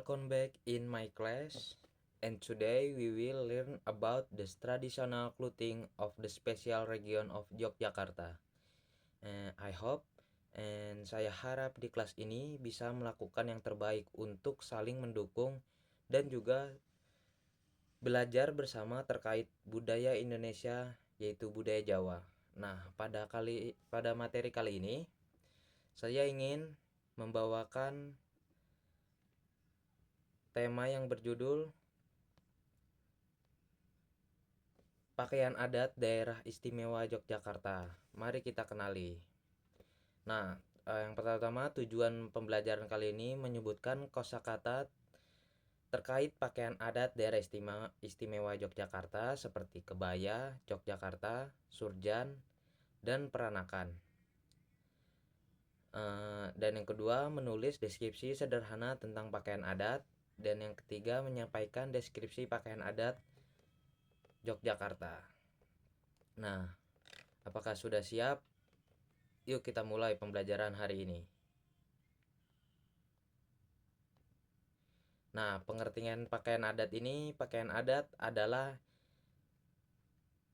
Welcome back in my class, and today we will learn about the traditional clothing of the special region of Yogyakarta. I hope and saya harap di kelas ini bisa melakukan yang terbaik untuk saling mendukung dan juga belajar bersama terkait budaya Indonesia yaitu budaya Jawa. Nah, pada materi kali ini saya ingin membawakan tema yang berjudul Pakaian adat daerah istimewa Yogyakarta. Mari kita kenali. Nah, yang pertama tujuan pembelajaran kali ini menyebutkan kosakata terkait pakaian adat daerah istimewa Yogyakarta seperti kebaya, Yogyakarta, surjan, dan peranakan. Dan yang kedua menulis deskripsi sederhana tentang pakaian adat. Dan yang ketiga menyampaikan deskripsi pakaian adat Yogyakarta. Nah, apakah sudah siap? Yuk kita mulai pembelajaran hari ini. Nah, pengertian pakaian adat ini, pakaian adat adalah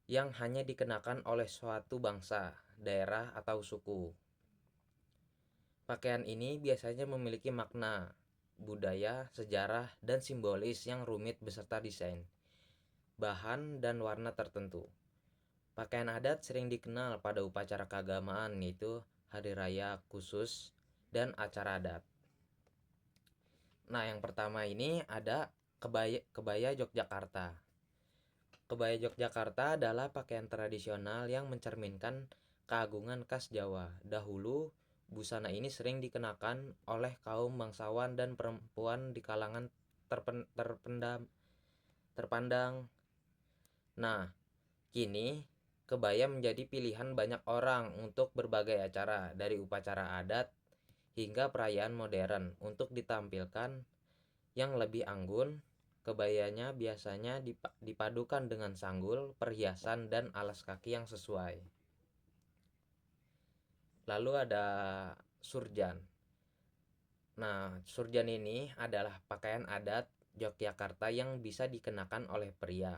yang hanya dikenakan oleh suatu bangsa, daerah, atau suku. Pakaian ini biasanya memiliki makna, budaya, sejarah, dan simbolis yang rumit beserta desain, bahan, dan warna tertentu. Pakaian adat sering dikenal pada upacara keagamaan yaitu hari raya khusus dan acara adat. Nah, yang pertama ini ada kebaya Yogyakarta. Kebaya Yogyakarta adalah pakaian tradisional yang mencerminkan keagungan khas Jawa. Dahulu, busana ini sering dikenakan oleh kaum bangsawan dan perempuan di kalangan terpandang. Nah, kini kebaya menjadi pilihan banyak orang untuk berbagai acara, dari upacara adat hingga perayaan modern. Untuk ditampilkan yang lebih anggun, kebayanya biasanya dipadukan dengan sanggul, perhiasan, dan alas kaki yang sesuai. Lalu ada surjan. Nah, surjan ini adalah pakaian adat Yogyakarta yang bisa dikenakan oleh pria.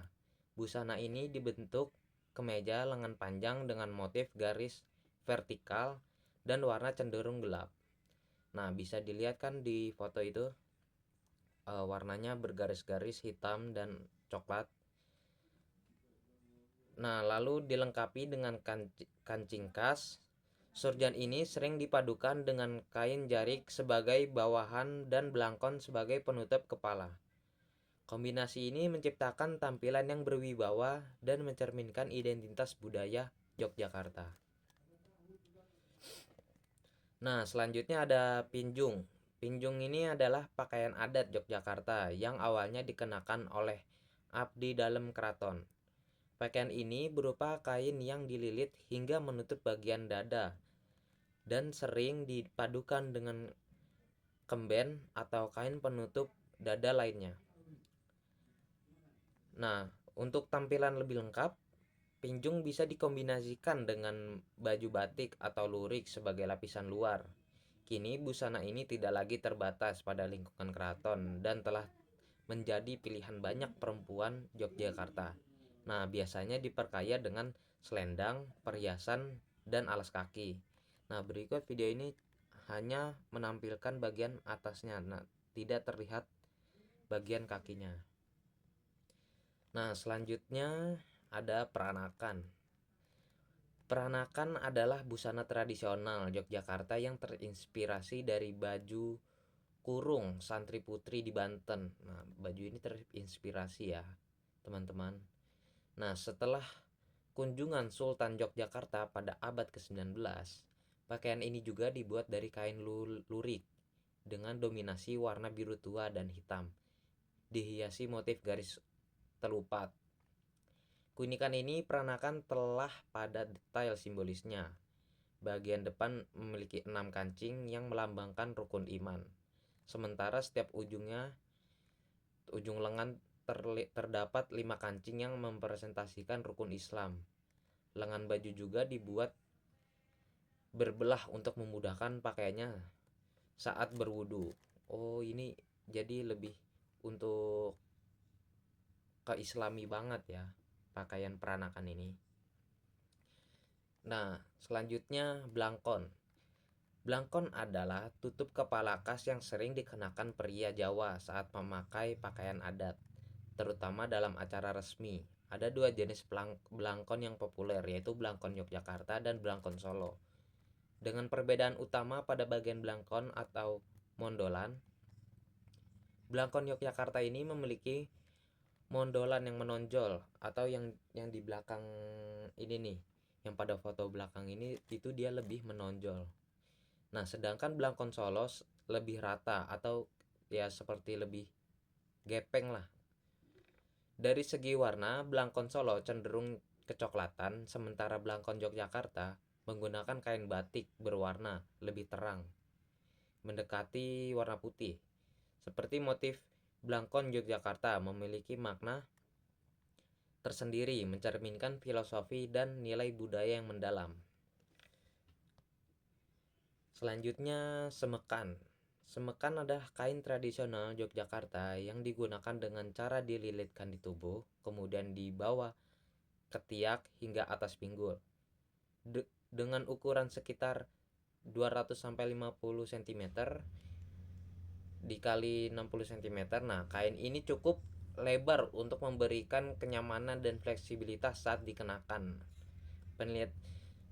Busana ini dibentuk kemeja lengan panjang dengan motif garis vertikal dan warna cenderung gelap. Nah, bisa dilihat kan di foto itu warnanya bergaris-garis hitam dan coklat. Nah, lalu dilengkapi dengan kancing khas. Surjan ini sering dipadukan dengan kain jarik sebagai bawahan dan belangkon sebagai penutup kepala. Kombinasi ini menciptakan tampilan yang berwibawa dan mencerminkan identitas budaya Yogyakarta. Nah, selanjutnya ada pinjung. Pinjung ini adalah pakaian adat Yogyakarta yang awalnya dikenakan oleh abdi dalam keraton. Pakaian ini berupa kain yang dililit hingga menutup bagian dada dan sering dipadukan dengan kemben atau kain penutup dada lainnya. Nah, untuk tampilan lebih lengkap, pinjung bisa dikombinasikan dengan baju batik atau lurik sebagai lapisan luar. Kini busana ini tidak lagi terbatas pada lingkungan keraton dan telah menjadi pilihan banyak perempuan Yogyakarta. Nah, biasanya diperkaya dengan selendang, perhiasan, dan alas kaki. Nah, berikut video ini hanya menampilkan bagian atasnya. Nah, tidak terlihat bagian kakinya. Nah, selanjutnya ada peranakan. Peranakan adalah busana tradisional Yogyakarta yang terinspirasi dari baju kurung santri putri di Banten. Nah, baju ini terinspirasi ya, teman-teman. Nah, setelah kunjungan Sultan Yogyakarta pada abad ke-19, pakaian ini juga dibuat dari kain lurik dengan dominasi warna biru tua dan hitam, dihiasi motif garis telupat. Keunikan ini peranakan telah pada detail simbolisnya. Bagian depan memiliki 6 kancing yang melambangkan rukun iman. Sementara setiap ujung lengan terdapat 5 kancing yang merepresentasikan rukun Islam. Lengan baju juga dibuat berbelah untuk memudahkan pakaiannya saat berwudu. Oh, ini jadi lebih untuk keislami banget ya pakaian peranakan ini. Nah, selanjutnya blangkon. Blangkon adalah tutup kepala khas yang sering dikenakan pria Jawa saat memakai pakaian adat, terutama dalam acara resmi. Ada dua jenis blangkon yang populer, yaitu blangkon Yogyakarta dan blangkon Solo. Dengan perbedaan utama pada bagian blangkon atau mondolan, blangkon Yogyakarta ini memiliki mondolan yang menonjol atau yang di belakang ini nih, yang pada foto belakang ini itu dia lebih menonjol. Nah, sedangkan blangkon Solo lebih rata atau ya seperti lebih gepeng lah. Dari segi warna, blangkon Solo cenderung kecoklatan, sementara blangkon Yogyakarta menggunakan kain batik berwarna lebih terang, mendekati warna putih. Seperti motif blangkon Yogyakarta memiliki makna tersendiri, mencerminkan filosofi dan nilai budaya yang mendalam. Selanjutnya, semekan. Semekan adalah kain tradisional Yogyakarta yang digunakan dengan cara dililitkan di tubuh, kemudian dibawa ketiak hingga atas pinggul. Dengan ukuran sekitar 200-50 cm dikali 60 cm. Nah, kain ini cukup lebar untuk memberikan kenyamanan dan fleksibilitas saat dikenakan.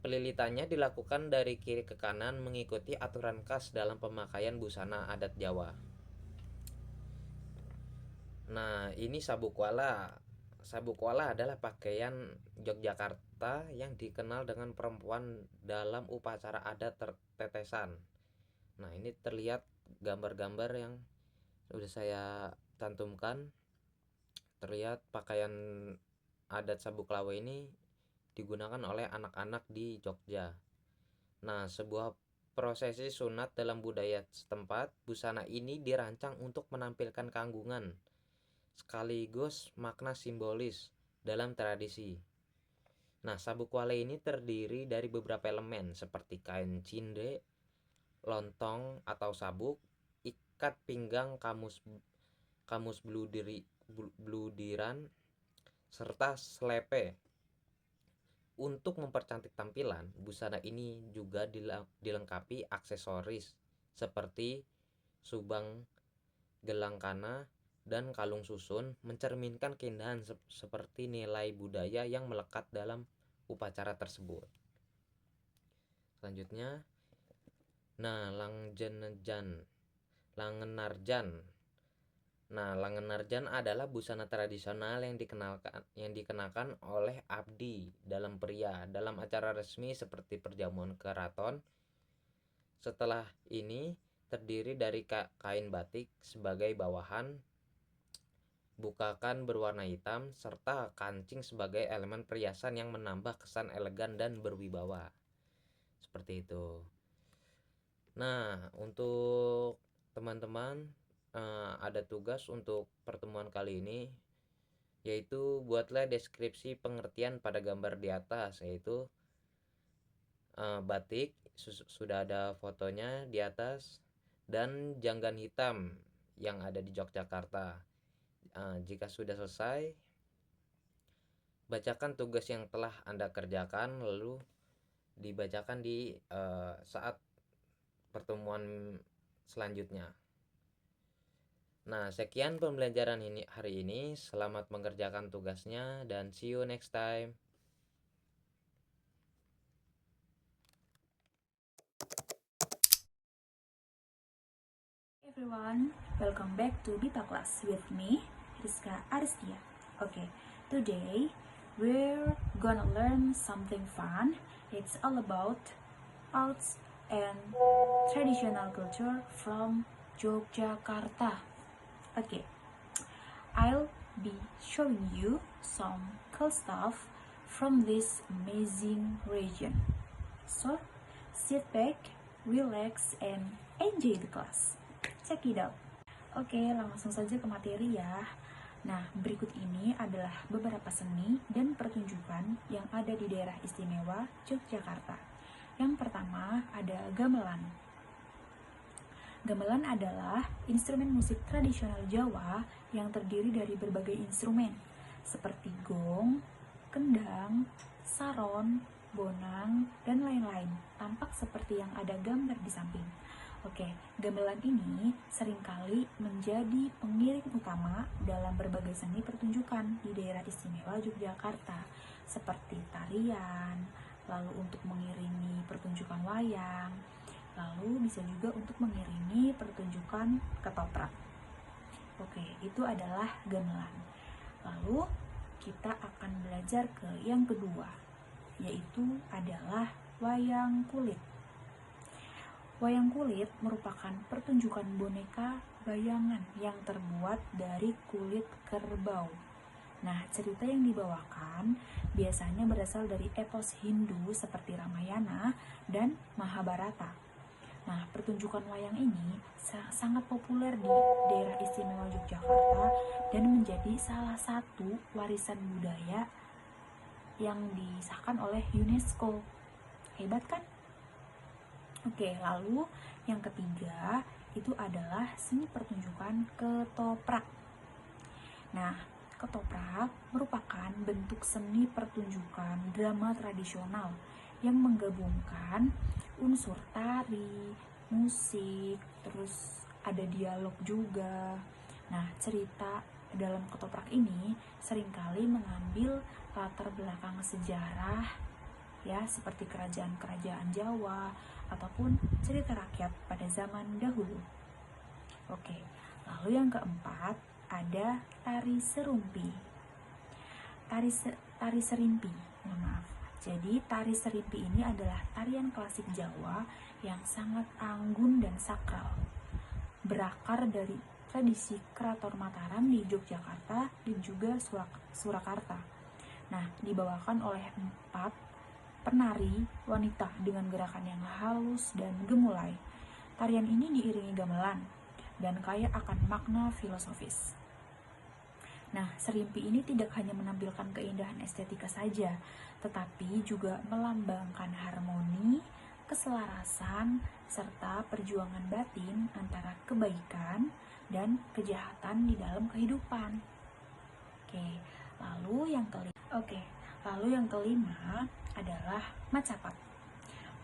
Pelilitannya dilakukan dari kiri ke kanan mengikuti aturan khas dalam pemakaian busana adat Jawa. Nah, ini sabuk wala. Sabuk wala adalah pakaian Yogyakarta yang dikenal dengan perempuan dalam upacara adat tetesan. Nah, ini terlihat gambar-gambar yang sudah saya cantumkan. Terlihat pakaian adat sabuk lawe ini digunakan oleh anak-anak di Jogja. Nah, sebuah prosesi sunat dalam budaya setempat, busana ini dirancang untuk menampilkan kanggungan sekaligus makna simbolis dalam tradisi. Nah, sabuk wale ini terdiri dari beberapa elemen seperti kain cinde, lontong atau sabuk, ikat pinggang kamus bludiran, serta slepe. Untuk mempercantik tampilan, busana ini juga dilengkapi aksesoris seperti subang gelang kana dan kalung susun, mencerminkan keindahan seperti nilai budaya yang melekat dalam upacara tersebut. Selanjutnya, nah, Langenarjan. Nah, Langenarjan adalah busana tradisional yang dikenakan oleh abdi dalam pria dalam acara resmi seperti perjamuan keraton. Setelah ini terdiri dari kain batik sebagai bawahan, bukakan berwarna hitam, serta kancing sebagai elemen perhiasan yang menambah kesan elegan dan berwibawa. Seperti itu. Nah, untuk teman-teman ada tugas untuk pertemuan kali ini, yaitu buatlah deskripsi pengertian pada gambar di atas, yaitu batik, sudah ada fotonya di atas, dan janggan hitam yang ada di Yogyakarta. Jika sudah selesai, bacakan tugas yang telah Anda kerjakan, lalu dibacakan di saat pertemuan selanjutnya. Nah, sekian pembelajaran hari ini. Selamat mengerjakan tugasnya dan see you next time. Everyone, welcome back to Bita Class with me, Rizka Aristia. Okay, today we're gonna learn something fun. It's all about arts and traditional culture from Yogyakarta. Okay, I'll be showing you some cool stuff from this amazing region. So, sit back, relax, and enjoy the class. Check it out. Oke, langsung saja ke materi ya. Nah, berikut ini adalah beberapa seni dan pertunjukan yang ada di daerah istimewa Yogyakarta. Yang pertama ada gamelan. Gamelan adalah instrumen musik tradisional Jawa yang terdiri dari berbagai instrumen seperti gong, kendang, saron, bonang, dan lain-lain. Tampak seperti yang ada gambar di samping. Oke, gamelan ini seringkali menjadi pengiring utama dalam berbagai seni pertunjukan di daerah istimewa Yogyakarta, seperti tarian, lalu untuk mengiringi pertunjukan wayang, lalu bisa juga untuk mengiringi pertunjukan ketoprak. Oke, itu adalah gamelan. Lalu kita akan belajar ke yang kedua, yaitu adalah wayang kulit. Wayang kulit merupakan pertunjukan boneka bayangan yang terbuat dari kulit kerbau. Nah, cerita yang dibawakan biasanya berasal dari epos Hindu seperti Ramayana dan Mahabharata. Nah, pertunjukan wayang ini sangat populer di daerah istimewa Yogyakarta dan menjadi salah satu warisan budaya yang disahkan oleh UNESCO. Hebat kan? Oke, lalu yang ketiga itu adalah seni pertunjukan ketoprak. Nah, ketoprak merupakan bentuk seni pertunjukan drama tradisional yang menggabungkan unsur tari, musik, terus ada dialog juga. Nah, cerita dalam ketoprak ini seringkali mengambil latar belakang sejarah ya, seperti kerajaan-kerajaan Jawa ataupun cerita rakyat pada zaman dahulu. Oke, lalu yang keempat ada tari serumpi. Tari serimpi, mohon maaf. Jadi tari serimpi ini adalah tarian klasik Jawa yang sangat anggun dan sakral. Berakar dari tradisi Keraton Mataram di Yogyakarta dan juga Surakarta. Nah, dibawakan oleh 4 penari wanita dengan gerakan yang halus dan gemulai. Tarian ini diiringi gamelan dan kaya akan makna filosofis. Nah, serimpi ini tidak hanya menampilkan keindahan estetika saja, tetapi juga melambangkan harmoni, keselarasan, serta perjuangan batin antara kebaikan dan kejahatan di dalam kehidupan. Lalu yang kelima adalah macapat.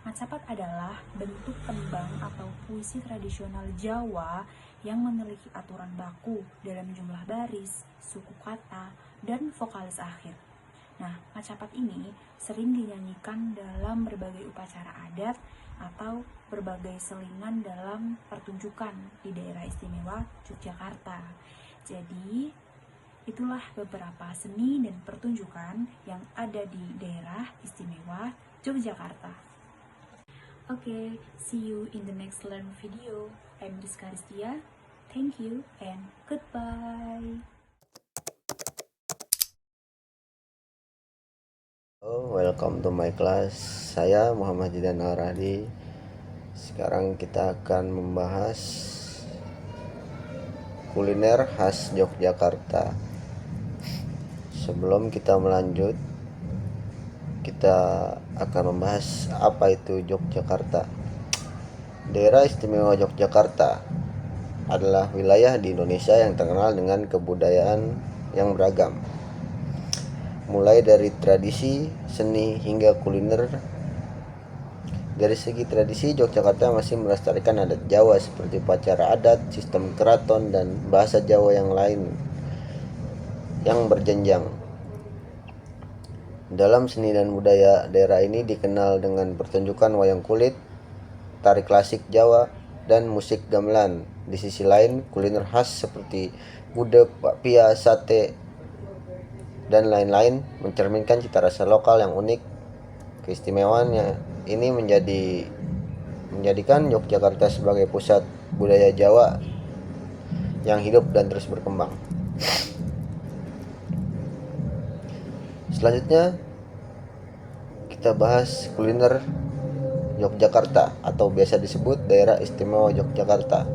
Macapat adalah bentuk tembang atau puisi tradisional Jawa yang memiliki aturan baku dalam jumlah baris, suku kata, dan vokalis akhir. Nah, macapat ini sering dinyanyikan dalam berbagai upacara adat atau berbagai selingan dalam pertunjukan di daerah istimewa Yogyakarta. Jadi, itulah beberapa seni dan pertunjukan yang ada di daerah istimewa Yogyakarta. Okay, see you in the next learn video. I'm Rizka Aristia. Thank you and goodbye. Welcome to my class. Saya Muhammad Jidan Al-Rahdi. Sekarang kita akan membahas kuliner khas Yogyakarta. Sebelum kita melanjut, kita akan membahas apa itu Yogyakarta. Daerah Istimewa Yogyakarta adalah wilayah di Indonesia yang terkenal dengan kebudayaan yang beragam, mulai dari tradisi, seni, hingga kuliner. Dari segi tradisi, Yogyakarta masih melestarikan adat Jawa seperti upacara adat, sistem keraton, dan bahasa Jawa yang lain yang berjenjang. Dalam seni dan budaya, daerah ini dikenal dengan pertunjukan wayang kulit, tari klasik Jawa, dan musik gamelan. Di sisi lain, kuliner khas seperti gudeg, bakpia, sate, dan lain-lain mencerminkan cita rasa lokal yang unik. Keistimewaannya ini menjadikan Yogyakarta sebagai pusat budaya Jawa yang hidup dan terus berkembang. Selanjutnya kita bahas kuliner Yogyakarta atau biasa disebut daerah istimewa Yogyakarta.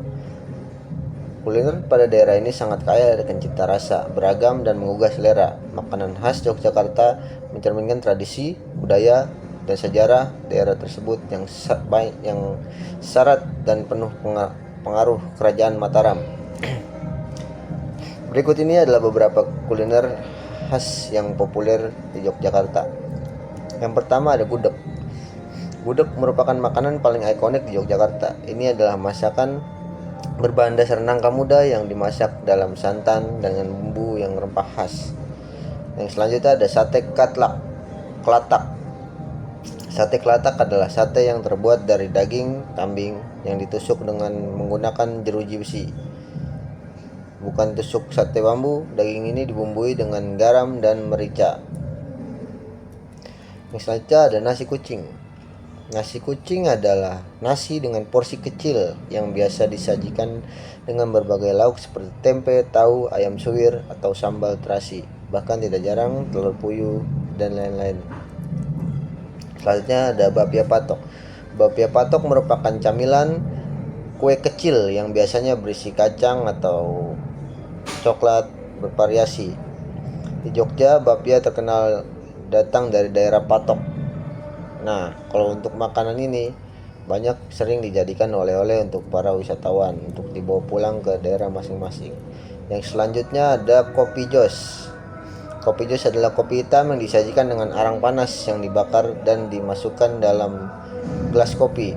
Kuliner pada daerah ini sangat kaya dengan cita rasa, beragam, dan menggugah selera. Makanan khas Yogyakarta mencerminkan tradisi, budaya, dan sejarah daerah tersebut yang syarat dan penuh pengaruh kerajaan Mataram. Berikut ini adalah beberapa kuliner khas yang populer di Yogyakarta. Yang pertama ada gudeg. Gudeg merupakan makanan paling ikonik di Yogyakarta. Ini adalah masakan berbahan dasar nangka muda yang dimasak dalam santan dengan bumbu yang rempah khas. Yang selanjutnya ada sate kelatak. Sate kelatak adalah sate yang terbuat dari daging kambing yang ditusuk dengan menggunakan jeruji besi. Bukan tusuk sate bambu, daging ini dibumbui dengan garam dan merica. Yang selanjutnya ada nasi kucing. Nasi kucing adalah nasi dengan porsi kecil yang biasa disajikan dengan berbagai lauk seperti tempe, tahu, ayam suwir, atau sambal terasi. Bahkan tidak jarang telur puyuh dan lain-lain. Selanjutnya ada bapia patok. Bapia patok merupakan camilan kue kecil yang biasanya berisi kacang atau coklat bervariasi. Di Jogja, bapia terkenal datang dari daerah Patok. Nah, kalau untuk makanan ini banyak sering dijadikan oleh-oleh untuk para wisatawan untuk dibawa pulang ke daerah masing-masing. Yang selanjutnya ada kopi jos. Kopi jos adalah kopi hitam yang disajikan dengan arang panas yang dibakar dan dimasukkan dalam gelas kopi.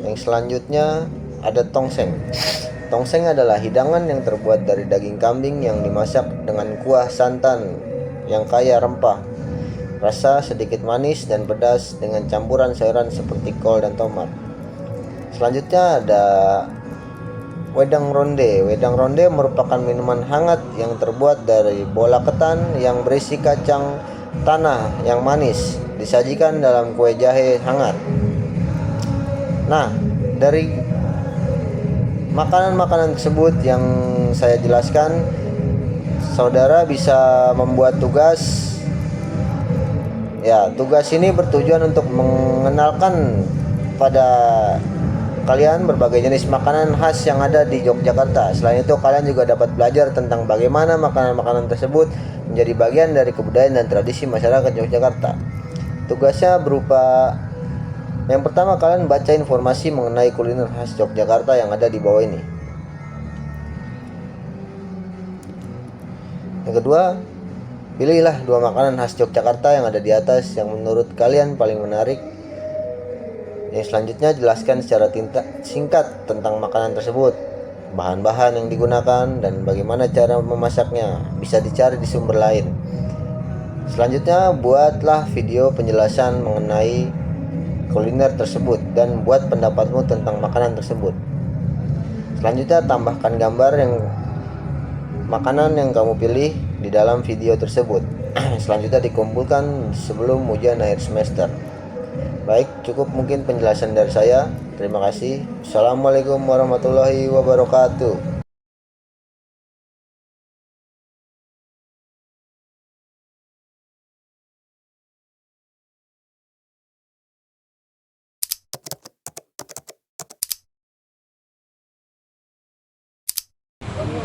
Yang selanjutnya ada tongseng. Tongseng adalah hidangan yang terbuat dari daging kambing yang dimasak dengan kuah santan yang kaya rempah. Rasa sedikit manis dan pedas dengan campuran sayuran seperti kol dan tomat. Selanjutnya ada wedang ronde. Wedang ronde merupakan minuman hangat yang terbuat dari bola ketan yang berisi kacang tanah yang manis, disajikan dalam kue jahe hangat. Nah, dari makanan-makanan tersebut yang saya jelaskan, saudara bisa membuat tugas. Ya, tugas ini bertujuan untuk mengenalkan pada kalian berbagai jenis makanan khas yang ada di Yogyakarta. Selain itu, kalian juga dapat belajar tentang bagaimana makanan-makanan tersebut menjadi bagian dari kebudayaan dan tradisi masyarakat Yogyakarta. Tugasnya berupa, yang pertama, kalian baca informasi mengenai kuliner khas Yogyakarta yang ada di bawah ini. Yang kedua, pilihlah 2 makanan khas Yogyakarta yang ada di atas yang menurut kalian paling menarik. Yang selanjutnya, jelaskan secara singkat tentang makanan tersebut, bahan-bahan yang digunakan, dan bagaimana cara memasaknya. Bisa dicari di sumber lain. Selanjutnya, buatlah video penjelasan mengenai kuliner tersebut dan buat pendapatmu tentang makanan tersebut. Selanjutnya, tambahkan gambar yang makanan yang kamu pilih di dalam video tersebut. Selanjutnya dikumpulkan sebelum ujian akhir semester. Baik, cukup mungkin penjelasan dari saya. Terima kasih. Assalamualaikum warahmatullahi wabarakatuh.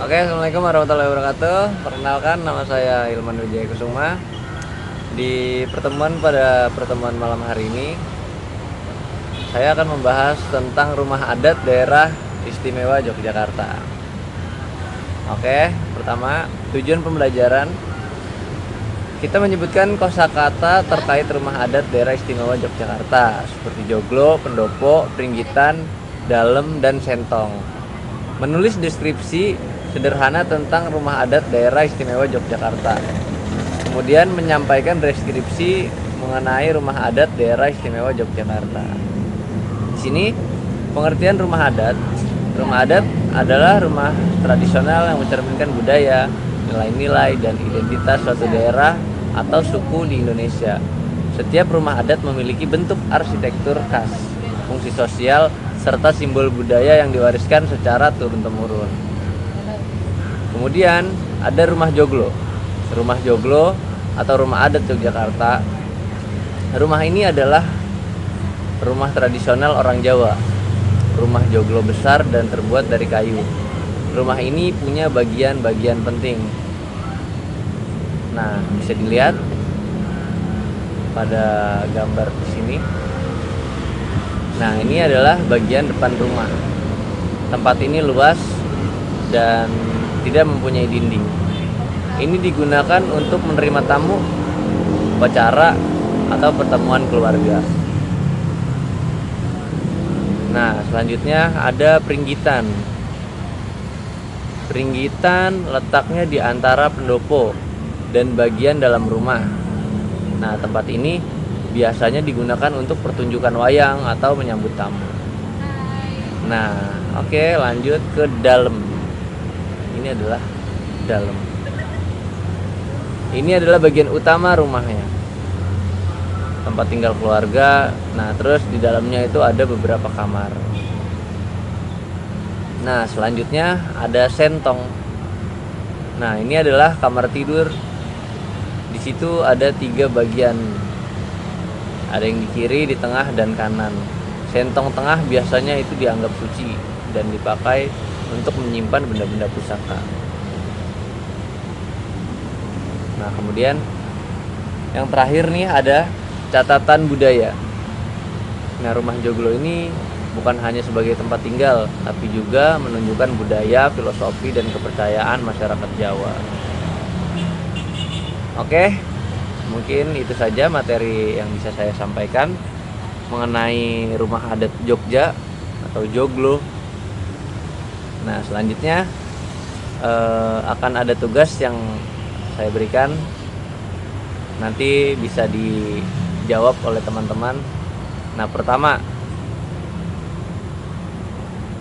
Oke, assalamualaikum warahmatullahi wabarakatuh. Perkenalkan, nama saya Ilman Wijaya Kusuma. Di pada pertemuan malam hari ini, saya akan membahas tentang rumah adat daerah istimewa Yogyakarta. Oke, pertama, tujuan pembelajaran. Kita menyebutkan kosakata terkait rumah adat daerah istimewa Yogyakarta seperti joglo, pendopo, pringgitan, dalem, dan sentong. Menulis deskripsi sederhana tentang rumah adat daerah istimewa Yogyakarta. Kemudian menyampaikan deskripsi mengenai rumah adat daerah istimewa Yogyakarta. Di sini pengertian rumah adat. Rumah adat adalah rumah tradisional yang mencerminkan budaya, nilai-nilai, dan identitas suatu daerah atau suku di Indonesia. Setiap rumah adat memiliki bentuk arsitektur khas, fungsi sosial, serta simbol budaya yang diwariskan secara turun-temurun. Kemudian ada rumah joglo. Rumah joglo atau rumah adat Yogyakarta. Rumah ini adalah rumah tradisional orang Jawa. Rumah joglo besar dan terbuat dari kayu. Rumah ini punya bagian-bagian penting. Nah, bisa dilihat pada gambar di sini. Nah, ini adalah bagian depan rumah. Tempat ini luas dan tidak mempunyai dinding. Ini digunakan untuk menerima tamu, upacara, atau pertemuan keluarga. Nah, selanjutnya ada Pringgitan. Pringgitan letaknya di antara pendopo dan bagian dalam rumah. Nah, tempat ini biasanya digunakan untuk pertunjukan wayang atau menyambut tamu. Nah, oke, lanjut ke dalam. Ini adalah dalam. Ini adalah bagian utama rumahnya, tempat tinggal keluarga. Nah, terus di dalamnya itu ada beberapa kamar. Nah, selanjutnya ada sentong. Nah, ini adalah kamar tidur. Di situ ada 3 bagian. Ada yang di kiri, di tengah, dan kanan. Sentong tengah biasanya itu dianggap suci dan dipakai untuk menyimpan benda-benda pusaka. Nah, kemudian yang terakhir nih ada catatan budaya. Nah, rumah joglo ini bukan hanya sebagai tempat tinggal, tapi juga menunjukkan budaya, filosofi, dan kepercayaan masyarakat Jawa. Oke, mungkin itu saja materi yang bisa saya sampaikan mengenai rumah adat Jogja atau joglo. Nah, selanjutnya akan ada tugas yang saya berikan, nanti bisa dijawab oleh teman-teman. Nah, pertama,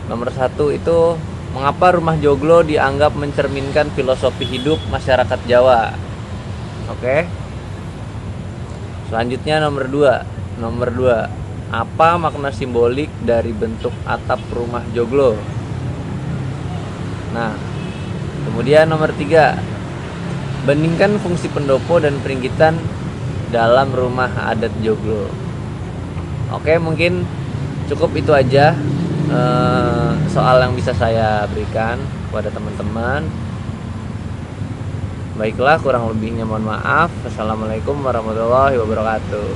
nomor 1 itu mengapa rumah joglo dianggap mencerminkan filosofi hidup masyarakat Jawa. Oke. Selanjutnya nomor 2, apa makna simbolik dari bentuk atap rumah joglo. Nah, kemudian nomor 3, bandingkan fungsi pendopo dan pringgitan dalam rumah adat joglo. Oke, mungkin cukup itu aja soal yang bisa saya berikan kepada teman-teman. Baiklah, kurang lebihnya mohon maaf. Assalamualaikum warahmatullahi wabarakatuh.